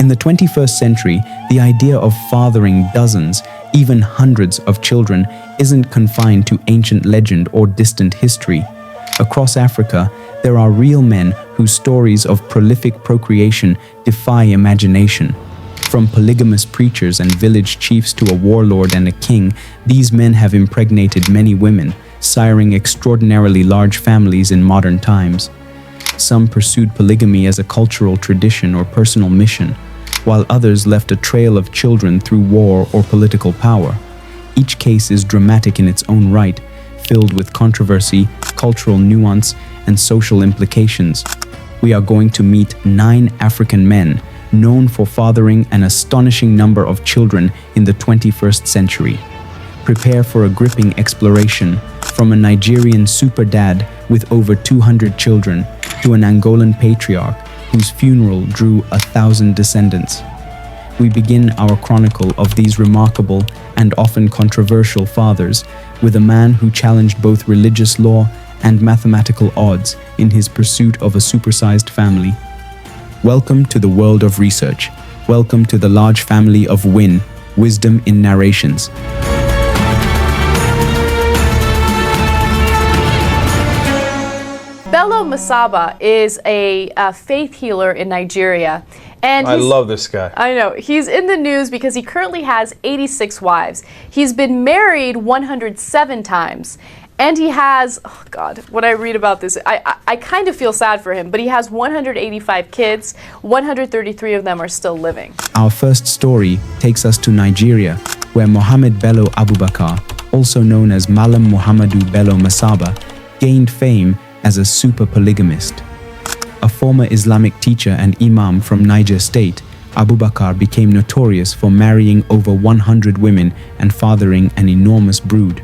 In the 21st century, the idea of fathering dozens, even hundreds of children isn't confined to ancient legend or distant history. Across Africa, there are real men whose stories of prolific procreation defy imagination. From polygamous preachers and village chiefs to a warlord and a king, these men have impregnated many women, siring extraordinarily large families in modern times. Some pursued polygamy as a cultural tradition or personal mission, while others left a trail of children through war or political power. Each case is dramatic in its own right, filled with controversy, cultural nuance, and social implications. We are going to meet 9 African men known for fathering an astonishing number of children in the 21st century. Prepare for a gripping exploration, from a Nigerian super dad with over 200 children to an Angolan patriarch whose funeral drew 1,000 descendants. We begin our chronicle of these remarkable and often controversial fathers with a man who challenged both religious law and mathematical odds in his pursuit of a supersized family. Welcome to the world of research. Welcome to the large family of Win, Wisdom in Narrations. Bello Masaba is a faith healer in Nigeria. And I love this guy. I know. He's in the news because he currently has 86 wives. He's been married 107 times. And he has, oh God, when I read about this, I kind of feel sad for him, but he has 185 kids. 133 of them are still living. Our first story takes us to Nigeria, where Mohammed Bello Abubakar, also known as Malam Muhammadu Bello Masaba, gained fame as a super polygamist. A former Islamic teacher and imam from Niger State, Abubakar became notorious for marrying over 100 women and fathering an enormous brood.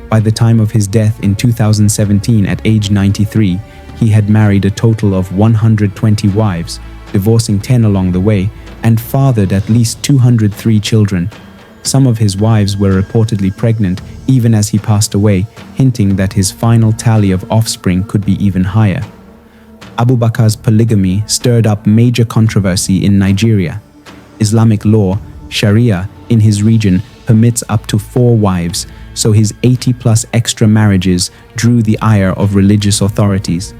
By the time of his death in 2017 at age 93, he had married a total of 120 wives, divorcing 10 along the way, and fathered at least 203 children. Some of his wives were reportedly pregnant even as he passed away, hinting that his final tally of offspring could be even higher. Abubakar's polygamy stirred up major controversy in Nigeria. Islamic law, Sharia, in his region permits up to 4 wives, so his 80-plus extra marriages drew the ire of religious authorities.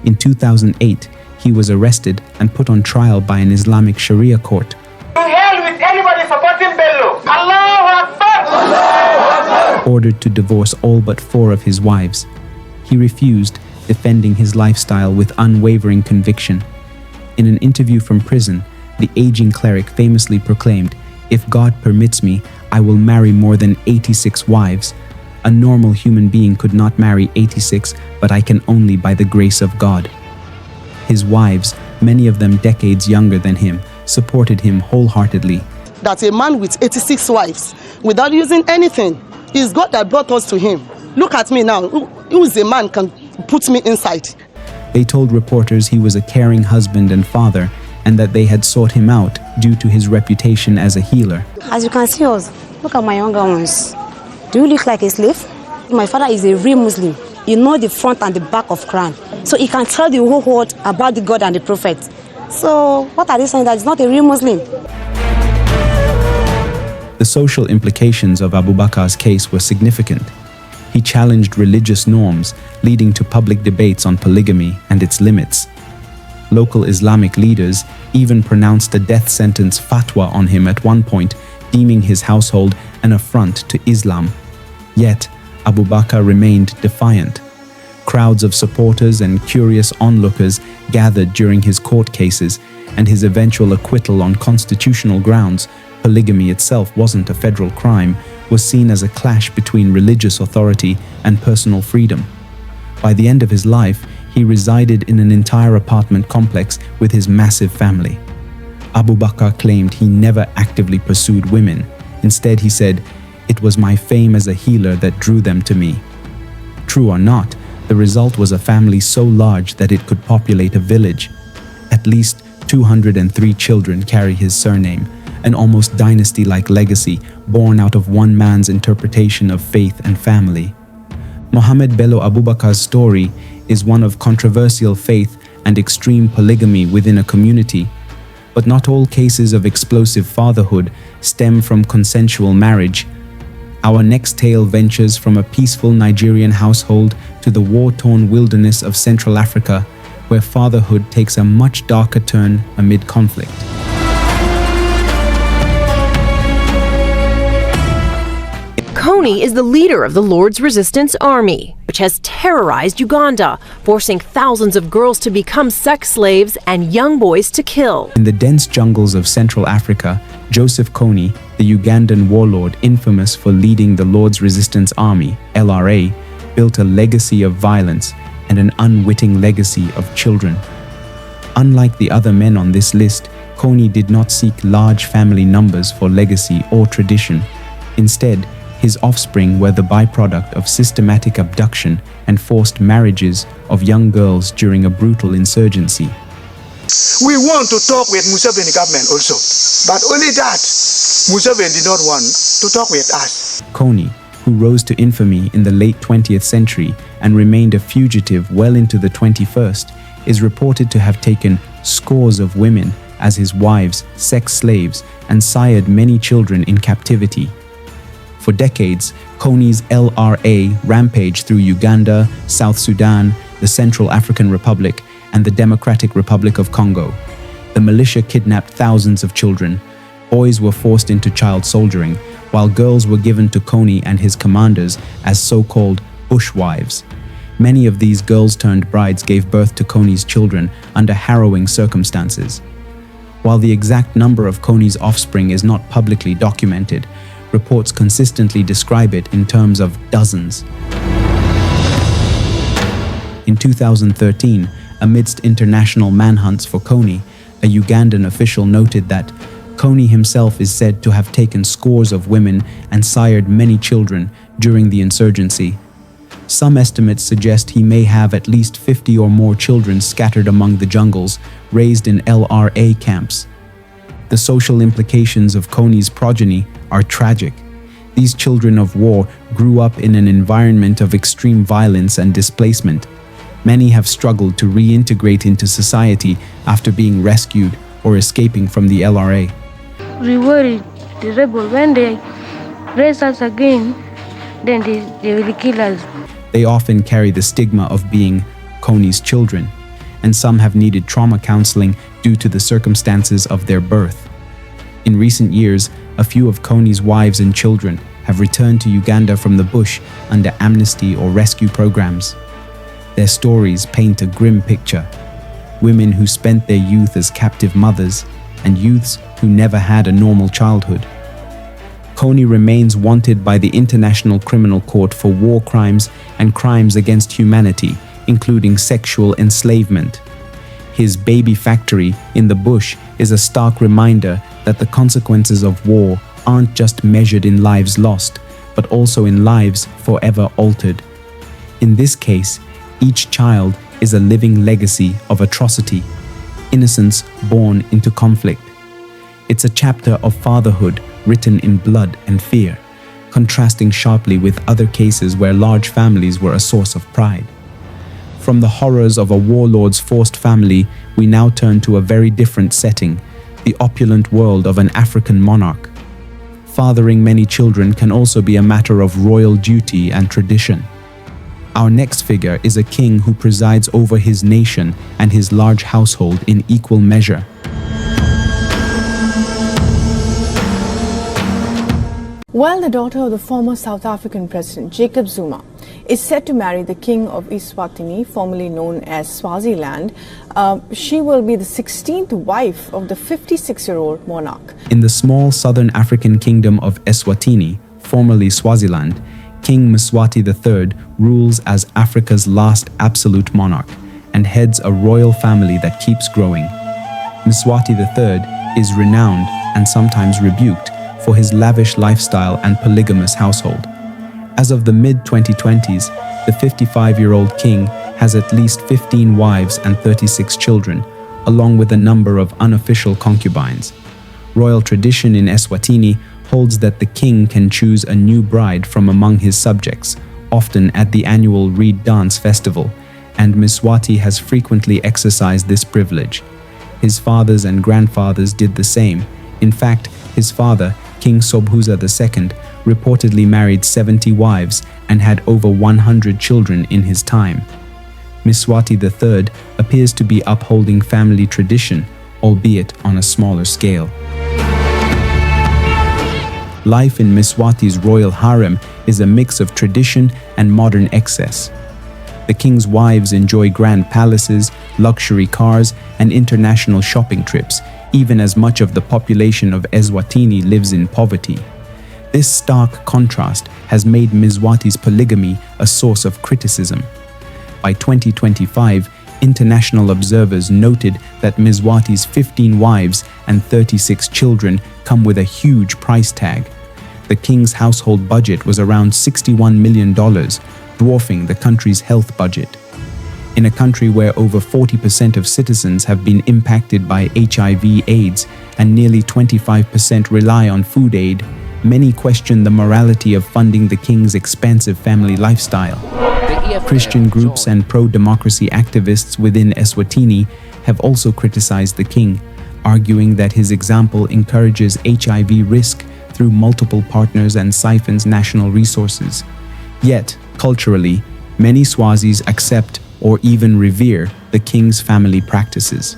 In 2008, he was arrested and put on trial by an Islamic Sharia court. To hell with anybody supporting Bello! Allahu Akbar! Ordered to divorce all but 4 of his wives. He refused, defending his lifestyle with unwavering conviction. In an interview from prison, the aging cleric famously proclaimed, "If God permits me, I will marry more than 86 wives. A normal human being could not marry 86, but I can only by the grace of God." His wives, many of them decades younger than him, supported him wholeheartedly. That a man with 86 wives, without using anything, is God that brought us to him. Look at me now. Who is a man can put me inside? They told reporters he was a caring husband and father, and that they had sought him out due to his reputation as a healer. As you can see us, look at my younger ones. Do you look like a slave? My father is a real Muslim. He knows the front and the back of Quran. So he can tell the whole world about the God and the Prophet. So what are they saying, that he's not a real Muslim? The social implications of Abubakar's case were significant. He challenged religious norms, leading to public debates on polygamy and its limits. Local Islamic leaders even pronounced a death sentence fatwa on him at one point, deeming his household an affront to Islam. Yet, Abubakar remained defiant. Crowds of supporters and curious onlookers gathered during his court cases, and his eventual acquittal on constitutional grounds, polygamy itself wasn't a federal crime, was seen as a clash between religious authority and personal freedom. By the end of his life, he resided in an entire apartment complex with his massive family. Abubakar claimed he never actively pursued women. Instead, he said, "It was my fame as a healer that drew them to me." True or not, the result was a family so large that it could populate a village. At least 203 children carry his surname, an almost dynasty-like legacy born out of one man's interpretation of faith and family. Mohammed Bello Abubakar's story is one of controversial faith and extreme polygamy within a community. But not all cases of explosive fatherhood stem from consensual marriage. Our next tale ventures from a peaceful Nigerian household to the war-torn wilderness of Central Africa, where fatherhood takes a much darker turn amid conflict. Kony is the leader of the Lord's Resistance Army, which has terrorized Uganda, forcing thousands of girls to become sex slaves and young boys to kill. In the dense jungles of Central Africa, Joseph Kony, the Ugandan warlord infamous for leading the Lord's Resistance Army, LRA, built a legacy of violence and an unwitting legacy of children. Unlike the other men on this list, Kony did not seek large family numbers for legacy or tradition. Instead, his offspring were the byproduct of systematic abduction and forced marriages of young girls during a brutal insurgency. We want to talk with Museveni government also, but only that Museveni did not want to talk with us. Kony, who rose to infamy in the late 20th century and remained a fugitive well into the 21st, is reported to have taken scores of women as his wives, sex slaves, and sired many children in captivity. For decades, Kony's LRA rampaged through Uganda, South Sudan, the Central African Republic, and the Democratic Republic of Congo. The militia kidnapped thousands of children. Boys were forced into child soldiering, while girls were given to Kony and his commanders as so-called bushwives. Many of these girls-turned brides gave birth to Kony's children under harrowing circumstances. While the exact number of Kony's offspring is not publicly documented, reports consistently describe it in terms of dozens. In 2013, amidst international manhunts for Kony, a Ugandan official noted that Kony himself is said to have taken scores of women and sired many children during the insurgency. Some estimates suggest he may have at least 50 or more children scattered among the jungles, raised in LRA camps. The social implications of Kony's progeny are tragic. These children of war grew up in an environment of extreme violence and displacement. Many have struggled to reintegrate into society after being rescued or escaping from the LRA. We worry the rebel, when they raise us again, then they will kill us. They often carry the stigma of being Kony's children, and some have needed trauma counseling due to the circumstances of their birth. In recent years, a few of Kony's wives and children have returned to Uganda from the bush under amnesty or rescue programs. Their stories paint a grim picture. Women who spent their youth as captive mothers, and youths who never had a normal childhood. Kony remains wanted by the International Criminal Court for war crimes and crimes against humanity, including sexual enslavement. His baby factory in the bush is a stark reminder that the consequences of war aren't just measured in lives lost, but also in lives forever altered. In this case, each child is a living legacy of atrocity, innocence born into conflict. It's a chapter of fatherhood written in blood and fear, contrasting sharply with other cases where large families were a source of pride. From the horrors of a warlord's forced family, we now turn to a very different setting, the opulent world of an African monarch. Fathering many children can also be a matter of royal duty and tradition. Our next figure is a king who presides over his nation and his large household in equal measure. While the daughter of the former South African President Jacob Zuma is set to marry the king of Eswatini, formerly known as Swaziland, she will be the 16th wife of the 56-year-old monarch. In the small southern African kingdom of Eswatini, formerly Swaziland, King Mswati III rules as Africa's last absolute monarch and heads a royal family that keeps growing. Mswati III is renowned and sometimes rebuked for his lavish lifestyle and polygamous household. As of the mid-2020s, the 55-year-old king has at least 15 wives and 36 children, along with a number of unofficial concubines. Royal tradition in Eswatini holds that the king can choose a new bride from among his subjects, often at the annual Reed Dance Festival, and Mswati has frequently exercised this privilege. His fathers and grandfathers did the same. In fact, his father, King Sobhuza II, reportedly married 70 wives and had over 100 children in his time. Mswati III appears to be upholding family tradition, albeit on a smaller scale. Life in Mswati's royal harem is a mix of tradition and modern excess. The king's wives enjoy grand palaces, luxury cars, and international shopping trips, even as much of the population of Eswatini lives in poverty. This stark contrast has made Mswati's polygamy a source of criticism. By 2025, international observers noted that Mswati's 15 wives and 36 children come with a huge price tag. The king's household budget was around $61 million, dwarfing the country's health budget. In a country where over 40% of citizens have been impacted by HIV/AIDS and nearly 25% rely on food aid, many question the morality of funding the king's expansive family lifestyle. Christian groups and pro-democracy activists within Eswatini have also criticized the king, arguing that his example encourages HIV risk through multiple partners and siphons national resources. Yet, culturally, many Swazis accept or even revere the king's family practices.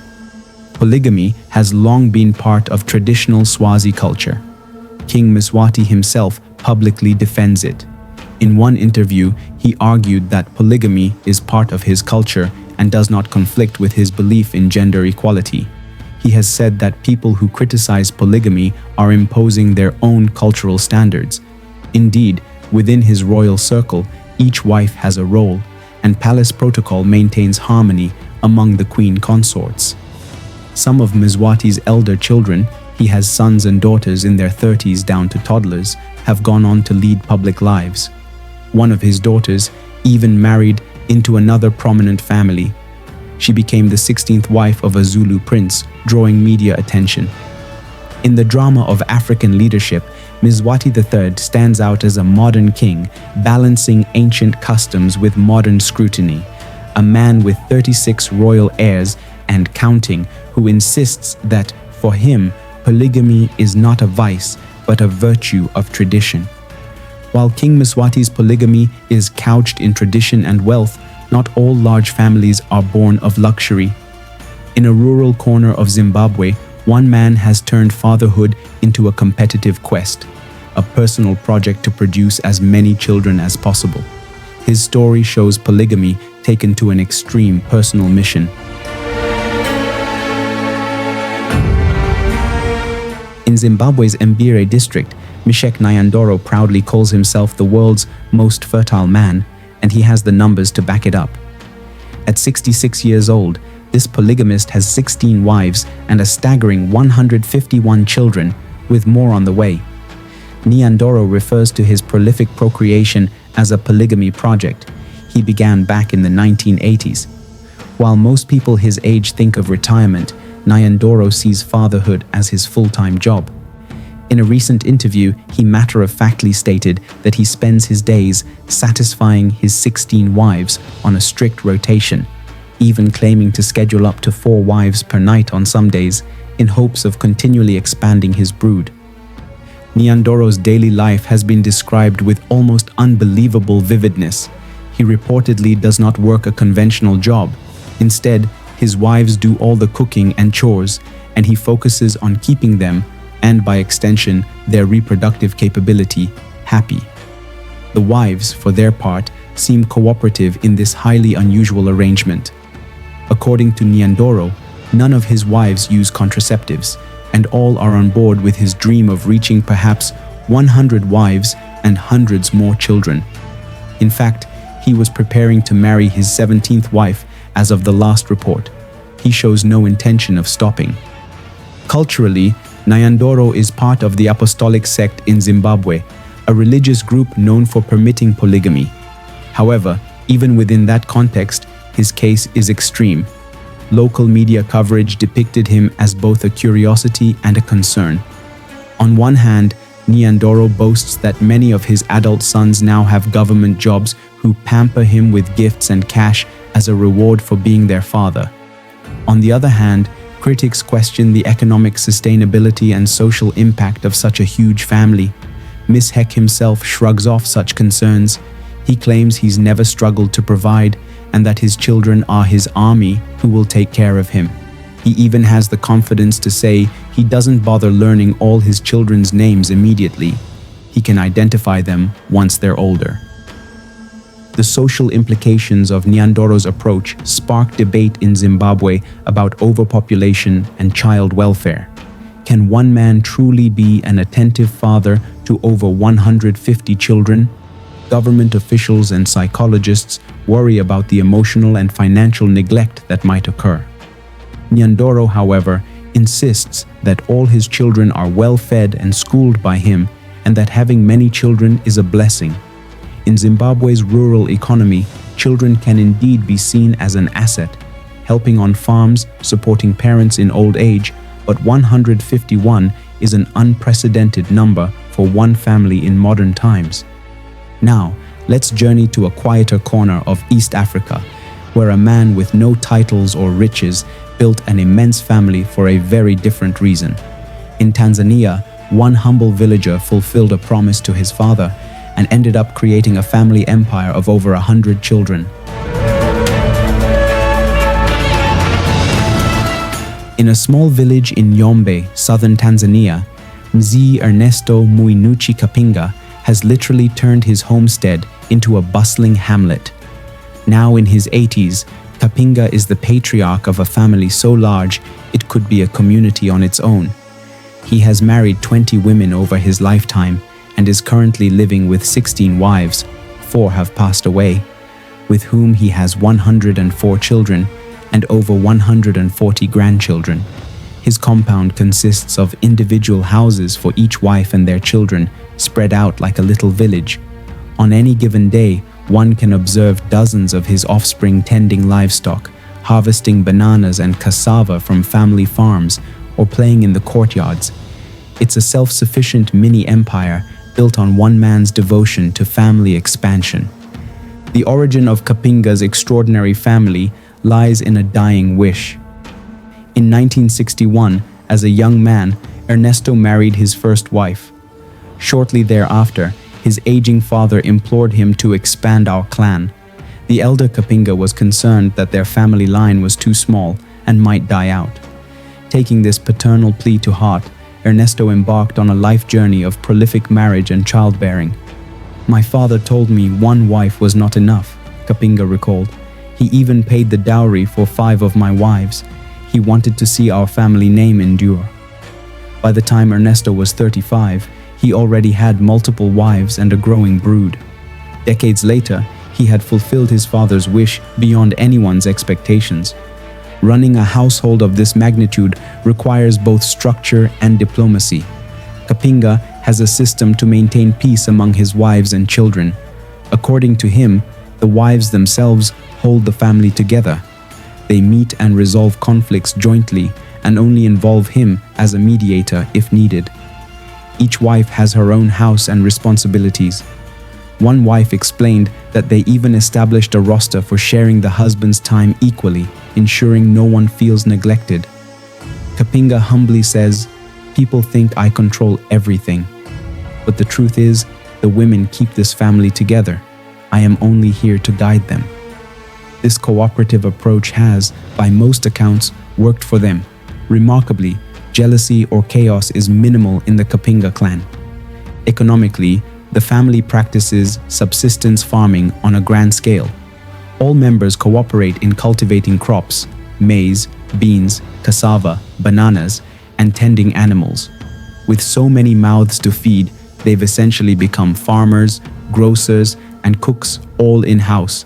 Polygamy has long been part of traditional Swazi culture. King Mswati himself publicly defends it. In one interview, he argued that polygamy is part of his culture and does not conflict with his belief in gender equality. He has said that people who criticize polygamy are imposing their own cultural standards. Indeed, within his royal circle, each wife has a role, and palace protocol maintains harmony among the queen consorts. Some of Mswati's elder children, he has sons and daughters in their 30s down to toddlers, have gone on to lead public lives. One of his daughters even married into another prominent family. She became the 16th wife of a Zulu prince, drawing media attention. In the drama of African leadership, Mswati III stands out as a modern king, balancing ancient customs with modern scrutiny. A man with 36 royal heirs and counting, who insists that, for him, polygamy is not a vice, but a virtue of tradition. While King Mswati's polygamy is couched in tradition and wealth, not all large families are born of luxury. In a rural corner of Zimbabwe, one man has turned fatherhood into a competitive quest, a personal project to produce as many children as possible. His story shows polygamy taken to an extreme personal mission. In Zimbabwe's Mbire district, Mishek Nyandoro proudly calls himself the world's most fertile man, and he has the numbers to back it up. At 66 years old, this polygamist has 16 wives and a staggering 151 children, with more on the way. Nyandoro refers to his prolific procreation as a polygamy project. He began back in the 1980s. While most people his age think of retirement, Nyandoro sees fatherhood as his full-time job. In a recent interview, he matter-of-factly stated that he spends his days satisfying his 16 wives on a strict rotation, even claiming to schedule up to 4 wives per night on some days in hopes of continually expanding his brood. Nyandoro's daily life has been described with almost unbelievable vividness. He reportedly does not work a conventional job. Instead, his wives do all the cooking and chores, and he focuses on keeping them, and by extension, their reproductive capability, happy. The wives, for their part, seem cooperative in this highly unusual arrangement. According to Nyandoro, none of his wives use contraceptives, and all are on board with his dream of reaching perhaps 100 wives and hundreds more children. In fact, he was preparing to marry his 17th wife as of the last report. He shows no intention of stopping. Culturally, Nyandoro is part of the apostolic sect in Zimbabwe, a religious group known for permitting polygamy. However, even within that context, his case is extreme. Local media coverage depicted him as both a curiosity and a concern. On one hand, Nyandoro boasts that many of his adult sons now have government jobs who pamper him with gifts and cash as a reward for being their father. On the other hand, Critics question the economic sustainability and social impact of such a huge family. Mishek himself shrugs off such concerns. He claims he's never struggled to provide and that his children are his army who will take care of him. He even has the confidence to say he doesn't bother learning all his children's names immediately. He can identify them once they're older. The social implications of Nyandoro's approach spark debate in Zimbabwe about overpopulation and child welfare. Can one man truly be an attentive father to over 150 children? Government officials and psychologists worry about the emotional and financial neglect that might occur. Nyandoro, however, insists that all his children are well fed and schooled by him and that having many children is a blessing. In Zimbabwe's rural economy, children can indeed be seen as an asset, helping on farms, supporting parents in old age, but 151 is an unprecedented number for one family in modern times. Now, let's journey to a quieter corner of East Africa, where a man with no titles or riches built an immense family for a very different reason. In Tanzania, one humble villager fulfilled a promise to his father and ended up creating a family empire of over 100 children. In a small village in Yombe, southern Tanzania, Mzee Ernesto Muini Kapinga has literally turned his homestead into a bustling hamlet. Now in his 80s, Kapinga is the patriarch of a family so large it could be a community on its own. He has married 20 women over his lifetime and is currently living with 16 wives, 4 have passed away, with whom he has 104 children and over 140 grandchildren. His compound consists of individual houses for each wife and their children, spread out like a little village. On any given day, one can observe dozens of his offspring tending livestock, harvesting bananas and cassava from family farms, or playing in the courtyards. It's a self-sufficient mini-empire built on one man's devotion to family expansion. The origin of Kapinga's extraordinary family lies in a dying wish. In 1961, as a young man, Ernesto married his first wife. Shortly thereafter, his aging father implored him to expand our clan. The elder Kapinga was concerned that their family line was too small and might die out. Taking this paternal plea to heart, Ernesto embarked on a life journey of prolific marriage and childbearing. "My father told me one wife was not enough," Kapinga recalled. "He even paid the dowry for 5 of my wives. He wanted to see our family name endure." By the time Ernesto was 35, he already had multiple wives and a growing brood. Decades later, he had fulfilled his father's wish beyond anyone's expectations. Running a household of this magnitude requires both structure and diplomacy. Kapinga has a system to maintain peace among his wives and children. According to him, the wives themselves hold the family together. They meet and resolve conflicts jointly and only involve him as a mediator if needed. Each wife has her own house and responsibilities. One wife explained that they even established a roster for sharing the husband's time equally, ensuring no one feels neglected. Kapinga humbly says, "People think I control everything. But the truth is, the women keep this family together. I am only here to guide them." This cooperative approach has, by most accounts, worked for them. Remarkably, jealousy or chaos is minimal in the Kapinga clan. Economically, the family practices subsistence farming on a grand scale. All members cooperate in cultivating crops, maize, beans, cassava, bananas, and tending animals. With so many mouths to feed, they've essentially become farmers, grocers, and cooks all in-house.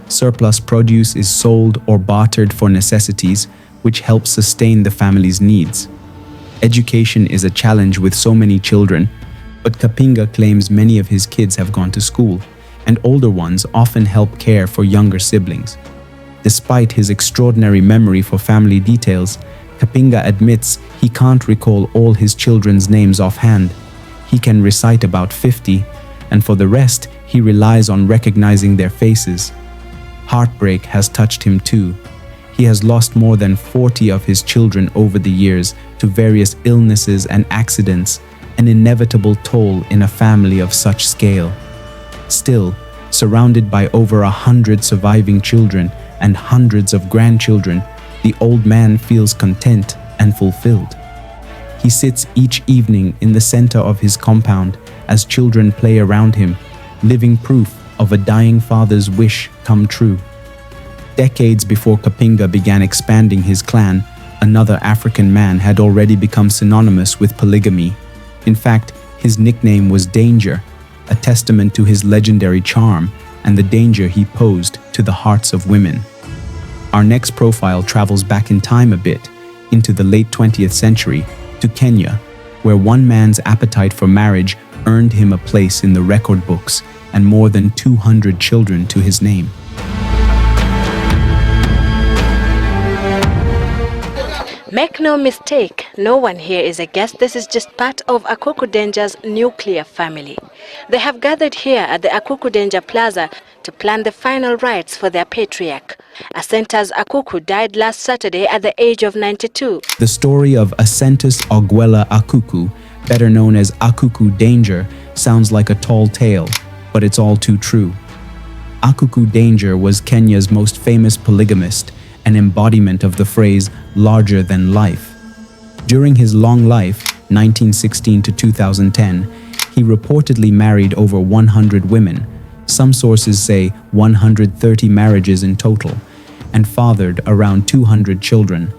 Surplus produce is sold or bartered for necessities, which helps sustain the family's needs. Education is a challenge with so many children, but Kapinga claims many of his kids have gone to school, and older ones often help care for younger siblings. Despite his extraordinary memory for family details, Kapinga admits he can't recall all his children's names offhand. He can recite about 50, and for the rest, he relies on recognizing their faces. Heartbreak has touched him too. He has lost more than 40 of his children over the years to various illnesses and accidents, an inevitable toll in a family of such scale. Still, surrounded by over 100 surviving children and hundreds of grandchildren, the old man feels content and fulfilled. He sits each evening in the center of his compound as children play around him, living proof of a dying father's wish come true. Decades before Kapinga began expanding his clan, another African man had already become synonymous with polygamy. In fact, his nickname was Danger, a testament to his legendary charm and the danger he posed to the hearts of women. Our next profile travels back in time a bit, into the late 20th century, to Kenya, where one man's appetite for marriage earned him a place in the record books and more than 200 children to his name. Make no mistake, no one here is a guest. This is just part of Akuku Danger's nuclear family. They have gathered here at the Akuku Danger Plaza to plan the final rites for their patriarch. Asentas Akuku died last Saturday at the age of 92. The story of Asentas Ogwella Akuku, better known as Akuku Danger, sounds like a tall tale, but it's all too true. Akuku Danger was Kenya's most famous polygamist, an embodiment of the phrase larger than life. During his long life, 1916 to 2010, he reportedly married over 100 women, some sources say 130 marriages in total, and fathered around 200 children.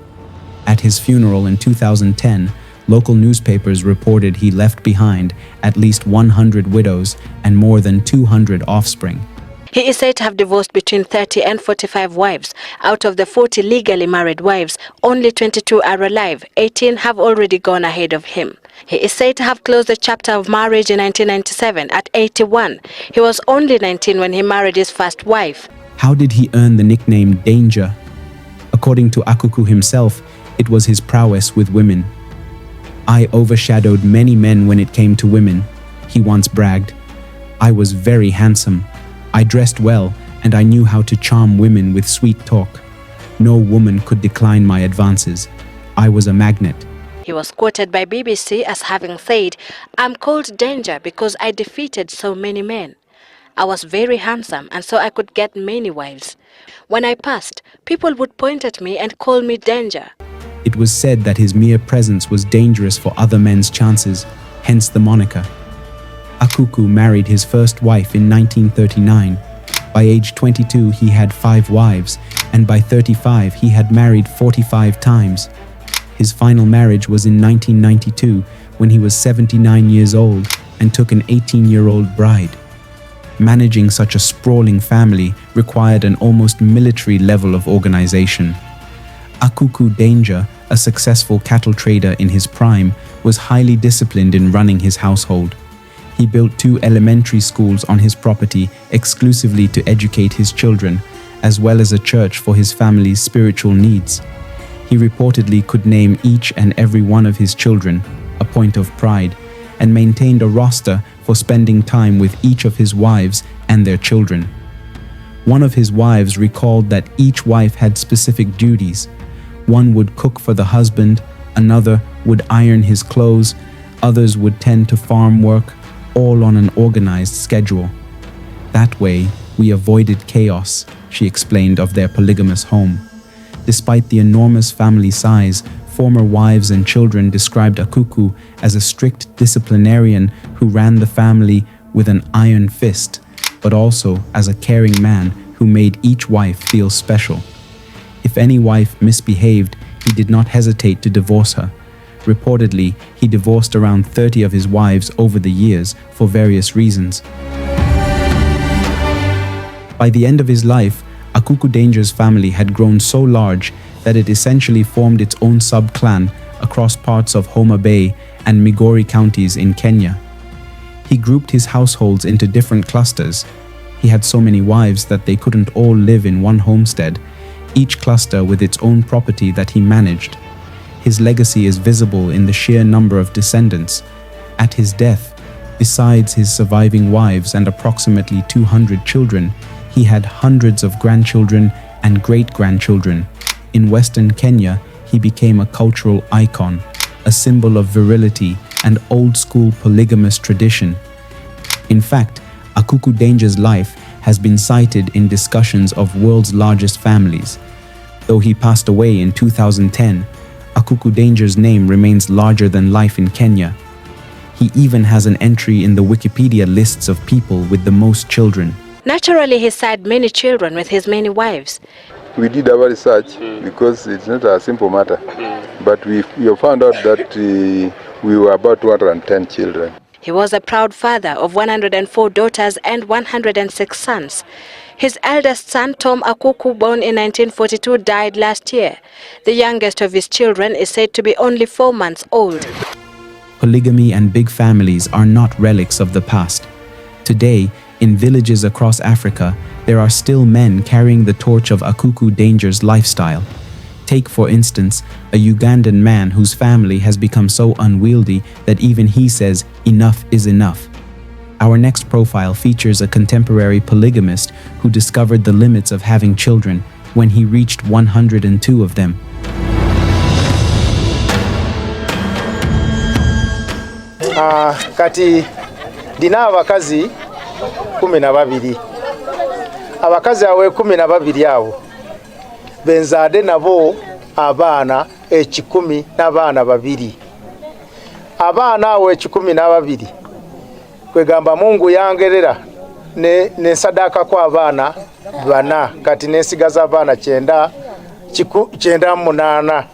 At his funeral in 2010, local newspapers reported he left behind at least 100 widows and more than 200 offspring. He is said to have divorced between 30 and 45 wives. Out of the 40 legally married wives, only 22 are alive. 18 have already gone ahead of him. He is said to have closed the chapter of marriage in 1997 at 81. He was only 19 when he married his first wife. How did he earn the nickname Danger? According to Akuku himself, it was his prowess with women. "I overshadowed many men when it came to women," he once bragged. "I was very handsome. I dressed well, and I knew how to charm women with sweet talk. No woman could decline my advances. I was a magnet." He was quoted by BBC as having said, "I'm called Danger because I defeated so many men. I was very handsome and so I could get many wives. When I passed, people would point at me and call me Danger." It was said that his mere presence was dangerous for other men's chances, hence the moniker. Akuku married his first wife in 1939. By age 22, he had 5 wives, and by 35, he had married 45 times. His final marriage was in 1992, when he was 79 years old and took an 18-year-old bride. Managing such a sprawling family required an almost military level of organization. Akuku Danger, a successful cattle trader in his prime, was highly disciplined in running his household. He built 2 elementary schools on his property exclusively to educate his children, as well as a church for his family's spiritual needs. He reportedly could name each and every one of his children, a point of pride, and maintained a roster for spending time with each of his wives and their children. One of his wives recalled that each wife had specific duties. One would cook for the husband, another would iron his clothes, others would tend to farm work, all on an organized schedule. That way, we avoided chaos, she explained of their polygamous home. Despite the enormous family size, former wives and children described Akuku as a strict disciplinarian who ran the family with an iron fist, but also as a caring man who made each wife feel special. If any wife misbehaved, he did not hesitate to divorce her. Reportedly, he divorced around 30 of his wives over the years for various reasons. By the end of his life, Akuku Danger's family had grown so large that it essentially formed its own sub-clan across parts of Homa Bay and Migori counties in Kenya. He grouped his households into different clusters. He had so many wives that they couldn't all live in one homestead, each cluster with its own property that he managed. His legacy is visible in the sheer number of descendants. At his death, besides his surviving wives and approximately 200 children, he had hundreds of grandchildren and great-grandchildren. In Western Kenya, he became a cultural icon, a symbol of virility and old-school polygamous tradition. In fact, Akuku Danger's life has been cited in discussions of world's largest families. Though he passed away in 2010, Akuku Danger's name remains larger than life in Kenya. He even has an entry in the Wikipedia lists of people with the most children. Naturally, he had many children with his many wives. We did our research because it's not a simple matter. But we found out that we were about 210 children. He was a proud father of 104 daughters and 106 sons. His eldest son, Tom Akuku, born in 1942, died last year. The youngest of his children is said to be only 4 months old. Polygamy and big families are not relics of the past. Today, in villages across Africa, there are still men carrying the torch of Akuku Danger's lifestyle. Take, for instance, a Ugandan man whose family has become so unwieldy that even he says, "Enough is enough." Our next profile features a contemporary polygamist who discovered the limits of having children when he reached 102 of them. Kati dina abakazi 12. Abakazi awe 12 abo benzade nabo abaana 10 n'abaana 2. Abaana awe 12 kwegamba Mungu yangerera ne sadaka kwa abaana 4 kati nesigaza abaana 9 8.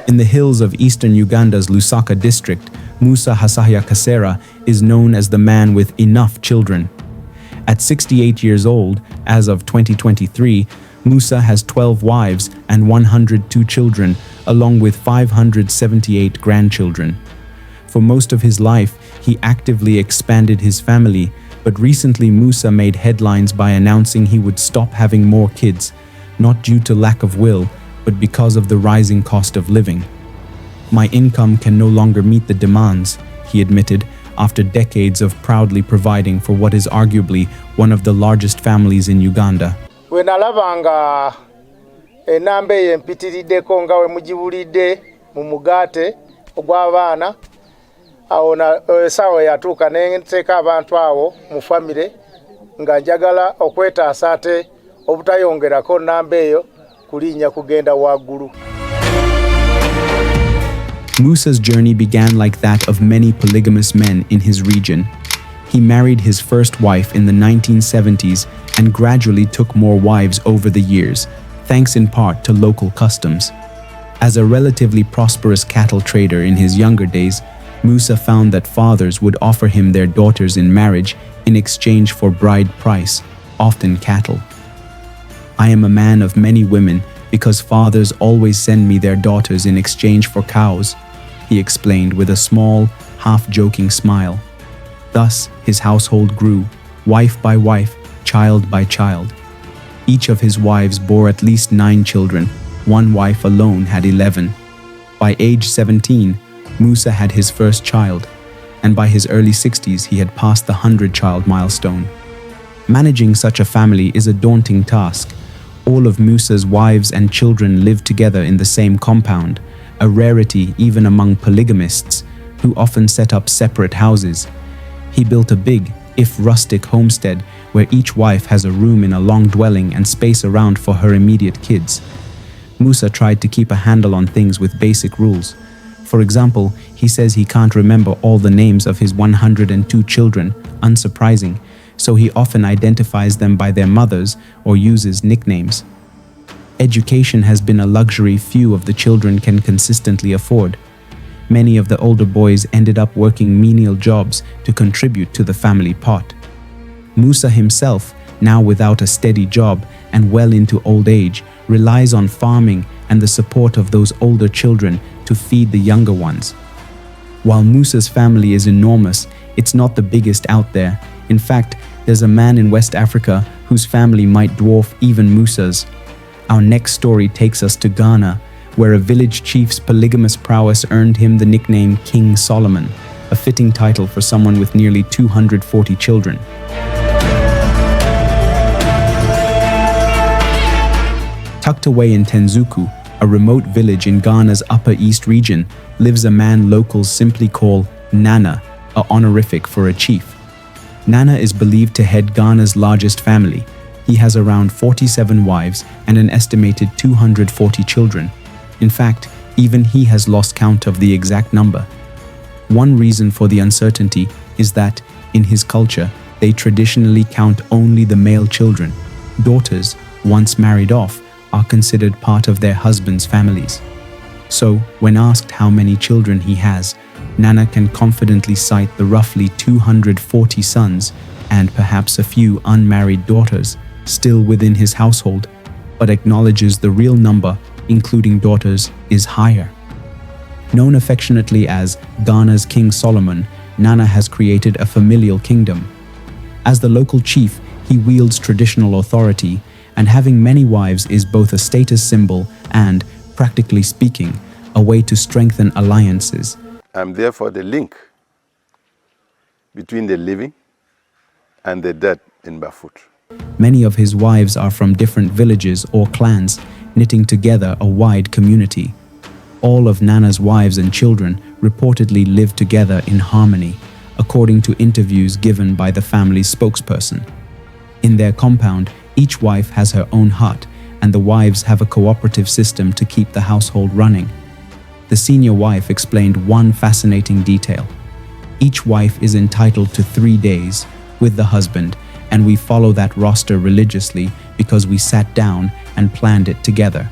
In the hills of eastern Uganda's Lusaka district, Musa Hassahya Casera is known as the man with enough children. At 68 years old, as of 2023, Musa has 12 wives and 102 children, along with 578 grandchildren. For most of his life, he actively expanded his family, but recently Musa made headlines by announcing he would stop having more kids, not due to lack of will, but because of the rising cost of living. "My income can no longer meet the demands," he admitted, after decades of proudly providing for what is arguably one of the largest families in Uganda. When alabanga enambe yempitirideko nga we mujibulidde mu mugate ogw'abaana awo na sawa yatuuka n'enteeka abantu awo mu famire nga njagala okwetaasa ate obutayongerako nambe eyo kulinnya kugenda waggulu. Musa's journey began like that of many polygamous men in his region. He married his first wife in the 1970s and gradually took more wives over the years, thanks in part to local customs. As a relatively prosperous cattle trader in his younger days, Musa found that fathers would offer him their daughters in marriage in exchange for bride price, often cattle. "I am a man of many women because fathers always send me their daughters in exchange for cows," he explained with a small, half-joking smile. Thus, his household grew, wife by wife, child by child. Each of his wives bore at least 9 children. One wife alone had 11. By age 17, Musa had his first child, and by his early 60s he had passed the 100-child milestone. Managing such a family is a daunting task. All of Musa's wives and children lived together in the same compound, a rarity even among polygamists, who often set up separate houses. He built a big, if rustic, homestead where each wife has a room in a long dwelling and space around for her immediate kids. Musa tried to keep a handle on things with basic rules. For example, he says he can't remember all the names of his 102 children, unsurprising, so he often identifies them by their mothers or uses nicknames. Education has been a luxury few of the children can consistently afford. Many of the older boys ended up working menial jobs to contribute to the family pot. Musa himself, now without a steady job and well into old age, relies on farming and the support of those older children to feed the younger ones. While Musa's family is enormous, it's not the biggest out there. In fact, there's a man in West Africa whose family might dwarf even Musa's. Our next story takes us to Ghana, where a village chief's polygamous prowess earned him the nickname King Solomon, a fitting title for someone with nearly 240 children. Tucked away in Tenzuku, a remote village in Ghana's Upper East region, lives a man locals simply call Nana, a honorific for a chief. Nana is believed to head Ghana's largest family. He has around 47 wives and an estimated 240 children. In fact, even he has lost count of the exact number. One reason for the uncertainty is that, in his culture, they traditionally count only the male children. Daughters, once married off, are considered part of their husbands' families. So, when asked how many children he has, Nana can confidently cite the roughly 240 sons and perhaps a few unmarried daughters still within his household, but acknowledges the real number, including daughters, is higher. Known affectionately as Ghana's King Solomon, Nana has created a familial kingdom. As the local chief, he wields traditional authority, and having many wives is both a status symbol and, practically speaking, a way to strengthen alliances. I'm therefore the link between the living and the dead in Bafut. Many of his wives are from different villages or clans, knitting together a wide community. All of Nana's wives and children reportedly live together in harmony, according to interviews given by the family's spokesperson. In their compound, each wife has her own hut, and the wives have a cooperative system to keep the household running. The senior wife explained one fascinating detail. Each wife is entitled to 3 days with the husband, and we follow that roster religiously because we sat down and planned it together.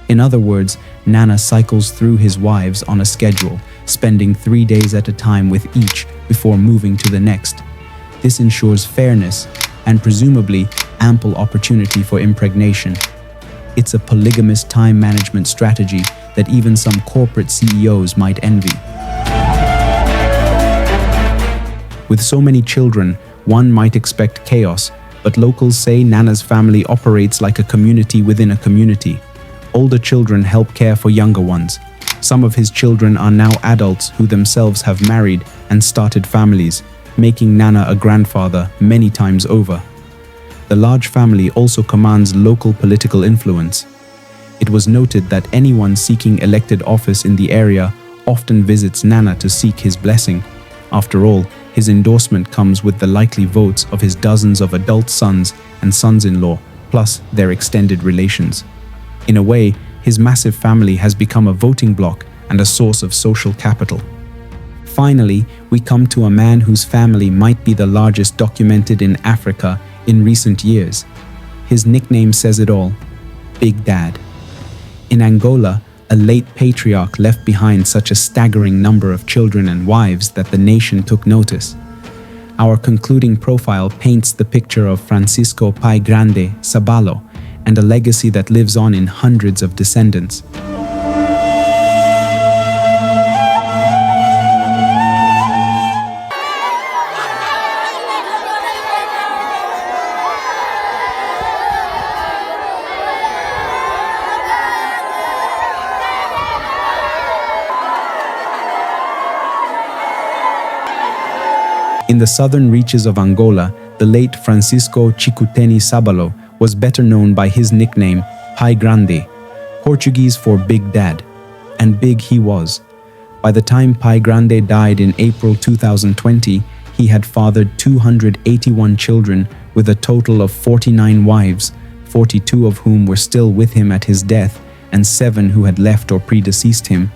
In other words, Nana cycles through his wives on a schedule, spending 3 days at a time with each before moving to the next. This ensures fairness and presumably ample opportunity for impregnation. It's a polygamous time management strategy that even some corporate CEOs might envy. With so many children, one might expect chaos, but locals say Nana's family operates like a community within a community. Older children help care for younger ones. Some of his children are now adults who themselves have married and started families, making Nana a grandfather many times over. The large family also commands local political influence. It was noted that anyone seeking elected office in the area often visits Nana to seek his blessing. After all, his endorsement comes with the likely votes of his dozens of adult sons and sons-in-law, plus their extended relations. In a way, his massive family has become a voting bloc and a source of social capital. Finally, we come to a man whose family might be the largest documented in Africa in recent years. His nickname says it all: Big Dad. In Angola, a late patriarch left behind such a staggering number of children and wives that the nation took notice. Our concluding profile paints the picture of Francisco Py Grande Sabalo and a legacy that lives on in hundreds of descendants. In the southern reaches of Angola, the late Francisco Chicuteni Sabalo was better known by his nickname Py Grande, Portuguese for Big Dad, and big he was. By the time Py Grande died in April 2020, he had fathered 281 children with a total of 49 wives, 42 of whom were still with him at his death, and 7 who had left or predeceased him.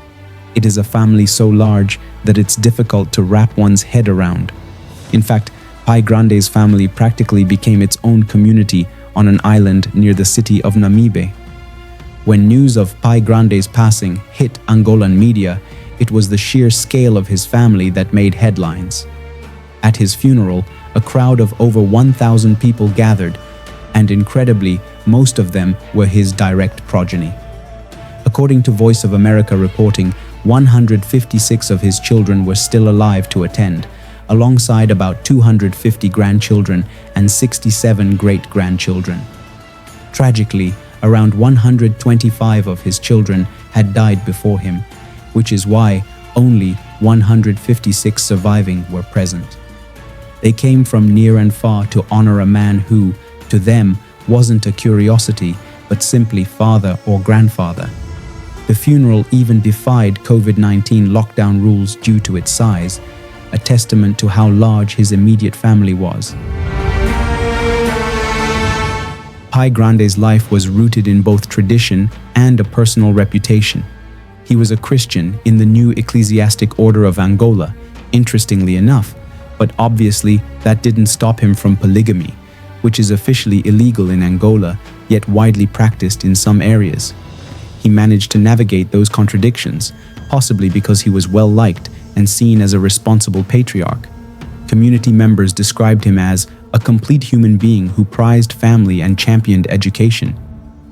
It is a family so large that it's difficult to wrap one's head around. In fact, Py Grande's family practically became its own community on an island near the city of Namibe. When news of Py Grande's passing hit Angolan media, it was the sheer scale of his family that made headlines. At his funeral, a crowd of over 1,000 people gathered, and incredibly, most of them were his direct progeny. According to Voice of America reporting, 156 of his children were still alive to attend, alongside about 250 grandchildren and 67 great-grandchildren. Tragically, around 125 of his children had died before him, which is why only 156 surviving were present. They came from near and far to honor a man who, to them, wasn't a curiosity, but simply father or grandfather. The funeral even defied COVID-19 lockdown rules due to its size, a testament to how large his immediate family was. Py Grande's life was rooted in both tradition and a personal reputation. He was a Christian in the new ecclesiastic order of Angola, interestingly enough, but obviously that didn't stop him from polygamy, which is officially illegal in Angola, yet widely practiced in some areas. He managed to navigate those contradictions, possibly because he was well-liked and seen as a responsible patriarch. Community members described him as a complete human being who prized family and championed education.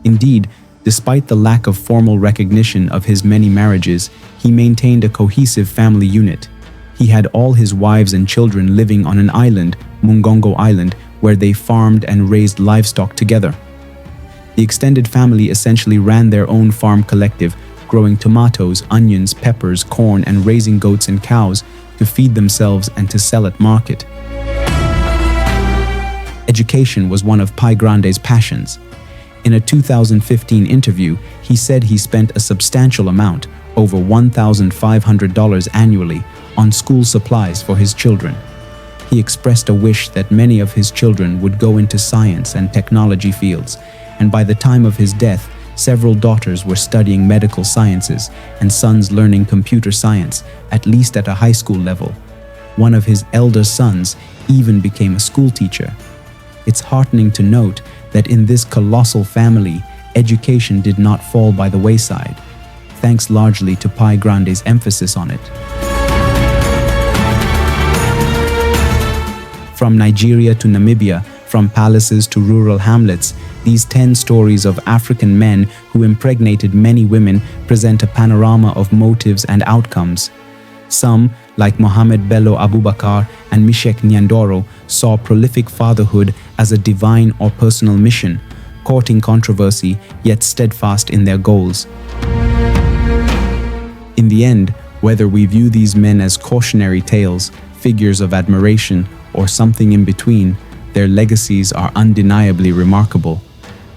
Indeed, despite the lack of formal recognition of his many marriages, he maintained a cohesive family unit. He had all his wives and children living on an island, Mungongo Island, where they farmed and raised livestock together. The extended family essentially ran their own farm collective, growing tomatoes, onions, peppers, corn, and raising goats and cows to feed themselves and to sell at market. Education was one of Py Grande's passions. In a 2015 interview, he said he spent a substantial amount, over $1,500 annually, on school supplies for his children. He expressed a wish that many of his children would go into science and technology fields, and by the time of his death, several daughters were studying medical sciences and sons learning computer science, at least at a high school level. One of his elder sons even became a school teacher. It's heartening to note that in this colossal family, education did not fall by the wayside, thanks largely to Py Grande's emphasis on it. From Nigeria to Namibia, from palaces to rural hamlets, these 10 stories of African men who impregnated many women present a panorama of motives and outcomes. Some, like Mohammed Bello Abubakar and Mishek Nyandoro, saw prolific fatherhood as a divine or personal mission, courting controversy yet steadfast in their goals. In the end, whether we view these men as cautionary tales, figures of admiration, or something in between, their legacies are undeniably remarkable.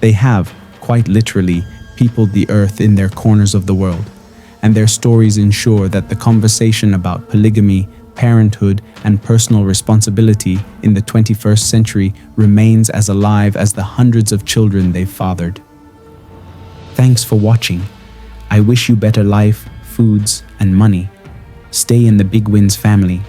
They have, quite literally, peopled the earth in their corners of the world, and their stories ensure that the conversation about polygamy, parenthood, and personal responsibility in the 21st century remains as alive as the hundreds of children they've fathered. Thanks for watching. I wish you better life, foods, and money. Stay in the Big Wins family.